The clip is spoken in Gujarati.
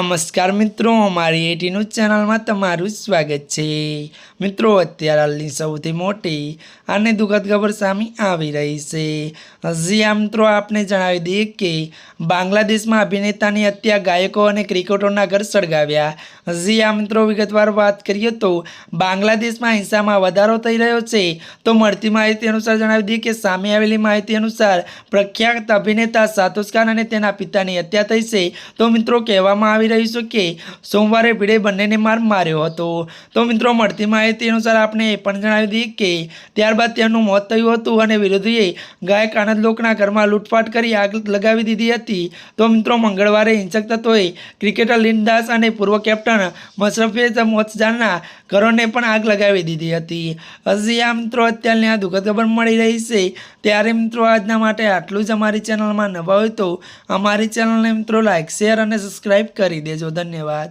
नमस्कार मित्रों, अमारी एटी न्यूज चैनल में तमारुं स्वागत है। मित्रों, अत्यार हालनी सौथी मोटी अने दुखद खबर सामे आवी रही है। जी हाँ मित्रों, आपने जणावी दीए कि बांग्लादेश में अभिनेतानी हत्या, गायकों और क्रिकेटरों घर सळगाव्या। जी हाँ मित्रों, विगतवार बात करिए तो बांग्लादेश में हिंसा में वधारो थई रह्यो छे। तो मळती माहिती अनुसार जणावी दीए कि सामे आवेली माहिती अनुसार प्रख्यात अभिनेता सातोश खान अने तेना पितानी हत्या थई छे। तो मित्रों, कहेवामां આવી રહ્યું છે કે સોમવારે ભીડે બંનેને માર માર્યો હતો। તો મિત્રો, મળતી માહિતી અનુસાર આપણે એ પણ જણાવી દઈએ કે ત્યારબાદ તેમનું મોત થયું હતું અને વિરોધીએ ગાયક આનંદ લોકના ઘરમાં લૂંટફાટ કરી આગ લગાવી દીધી હતી। તો મિત્રો, મંગળવારે હિંસક તત્વોએ ક્રિકેટર લિન દાસ અને પૂર્વ કેપ્ટન મશરફિયા મોર્તઝાના ઘરોને પણ આગ લગાવી દીધી હતી। હજી આ મિત્રો અત્યારની આ દુઃખદ ખબર મળી રહી છે। ત્યારે મિત્રો, આજના માટે આટલું જ। અમારી ચેનલમાં નવા હોય તો અમારી ચેનલને મિત્રો લાઈક, શેર અને સબસ્ક્રાઈબ કરી દેજો। ધન્યવાદ।